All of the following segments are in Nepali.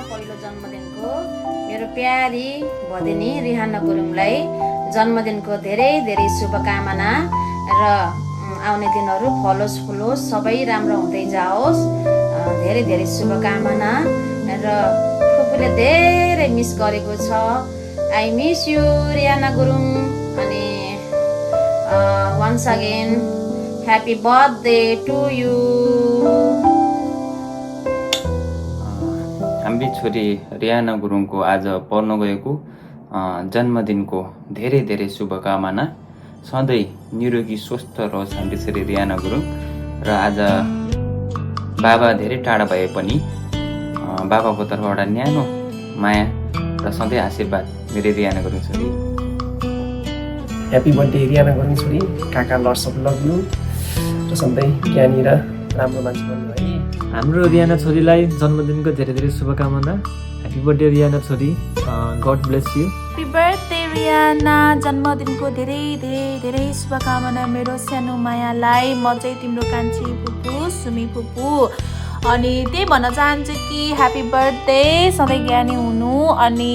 पहिलो जन्मदिनको मेरो प्यारी भदिनी रिहाना गुरुङलाई जन्मदिनको धेरै धेरै शुभकामना र आउने दिनहरू फलोस् फुलोस् सबै राम्रो हुँदै जाओस्। धेरै धेरै शुभकामना र फुपूले धेरै मिस गरेको छ। I miss you Rihana Gurung. अनि once again happy birthday to you. हामी छोरी रिहाना गुरुङको आज पर्न गएको जन्मदिनको धेरै धेरै शुभकामना। सधैँ निरोगी स्वस्थ रहोस् हाम्रो छोरी रिहाना गुरुङ। र आज बाबा धेरै टाढा भए पनि बाबाको तर्फबाट न्यानो माया र सधैँ आशीर्वाद मेरो रिहाना गुरुङ छोरी। ह्याप्पी बर्थडे रिहाना गुरुङ छोरी। काका लट्स अफ लभ यु र सधैँ ज्ञानी र राम्रो मान्छे बन्नु है। हाम्रो रिहाना छोरीलाई जन्मदिनको धेरै धेरै शुभकामना। ह्याप्पी बर्थडे रिहाना छोरी। God bless you. Happy birthday Rihana. जन्मदिनको धेरै धेरै धेरै शुभकामना मेरो सानो मायालाई। म चाहिँ तिम्रो कान्छी फुपू सुमी फुपू। अनि त्यही भन्न चाहन्छु कि ह्याप्पी बर्थडे, सधैँ ज्ञानी हुनु। अनि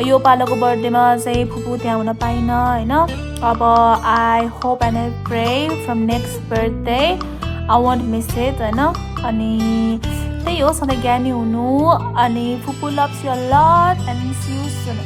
यो पालोको बर्थडेमा चाहिँ फुपू त्यहाँ हुन पाइनँ होइन। अब I hope and I pray from next birthday I won't miss it होइन। अनि त्यही हो, सधैँ ज्ञानी हुनु। अनि फुपू loves you a lot and miss you soon.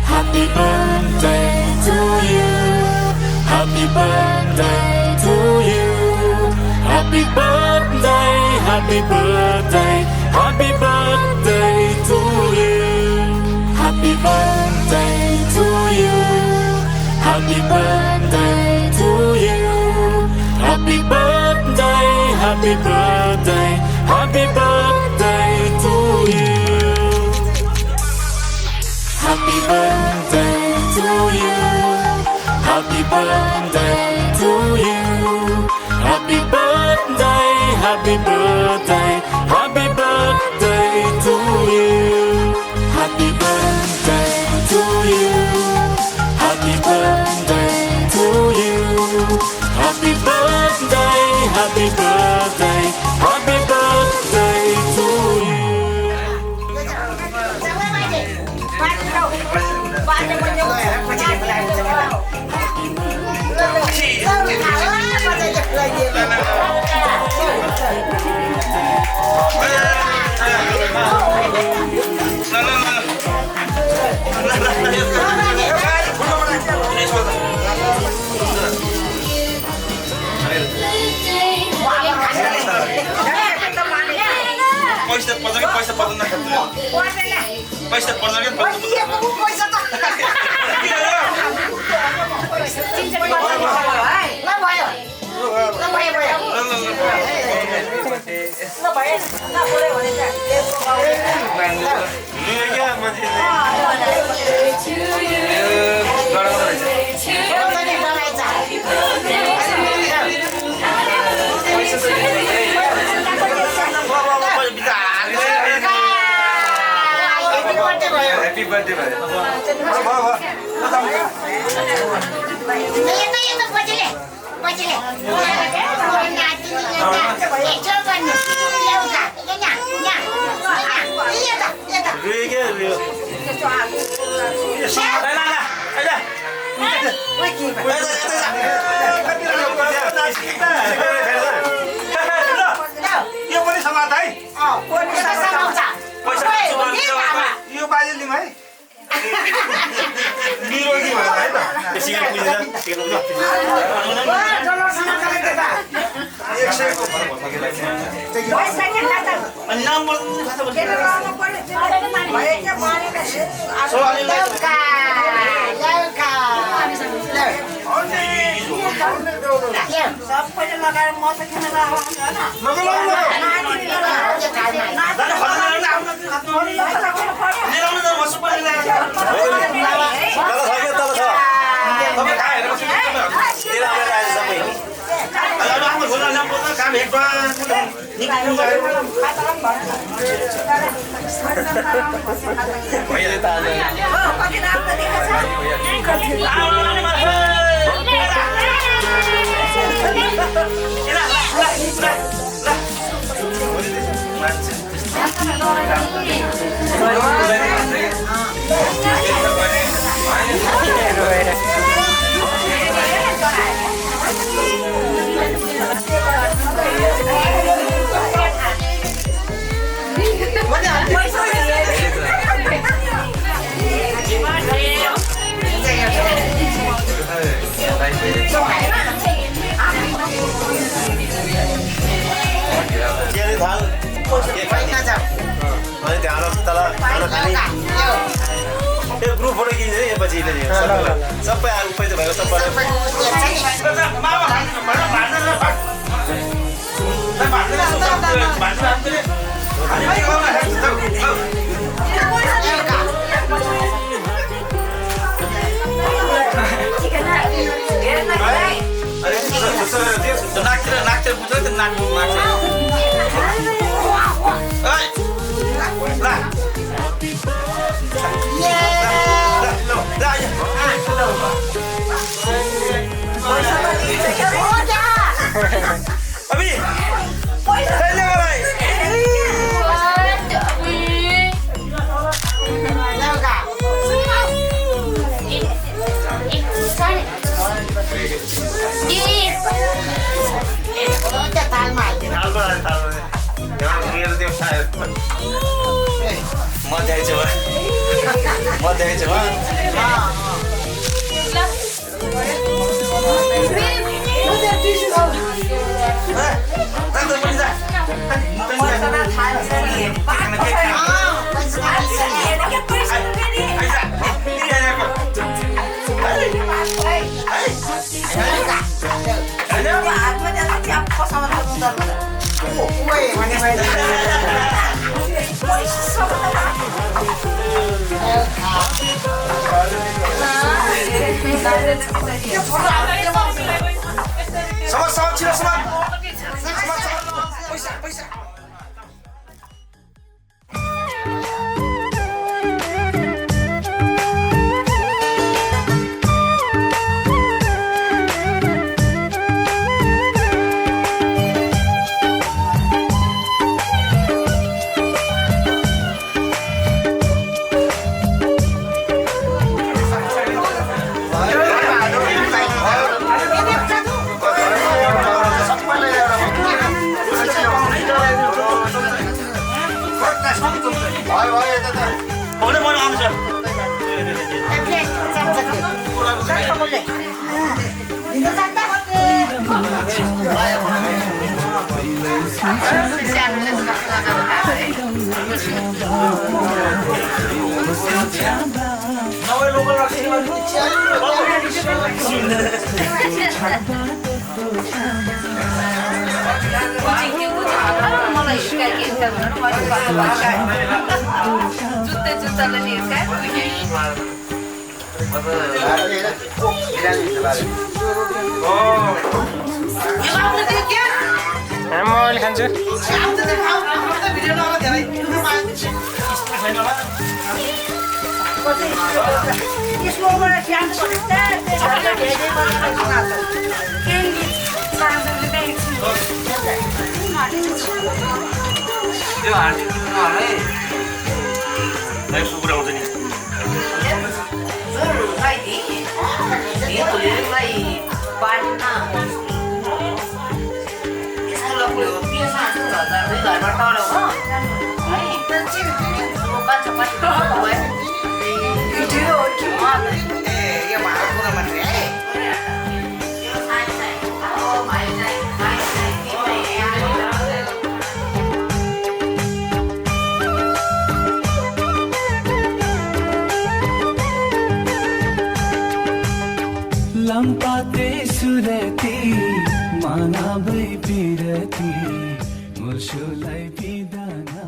Happy birthday to you. Happy birthday to you. Happy birthday, happy birthday, happy birthday to you. Happy birthday to you. Happy birthday to you. Happy birthday, happy birthday, happy birthday to you. Happy birthday to you. Happy birthday to you. Happy birthday, happy birthday, happy birthday to you. Happy birthday to you. Happy birthday to you. Happy birthday, happy birthday, happy birthday to you. पैसा पर्दैन के Happy birthday यो पनि समात है यो बाजेले है निरोगी भयो है त सिगरेट पुजेर अनि नाम बोल्नु खाता सबैले लगाएर म त किन ग्रुप फोटो किन्छ नि पछि सबै आलु पैसा भएको नाक्छ बुझ्छ त्यो नाच्नु लाग्छ म अहिले खान्छु त्यो हार्टी है दाइ कुकुर आउँछ नि लम्पाते सुरती मानाबै पिरती मुर्सुलाई पिदाना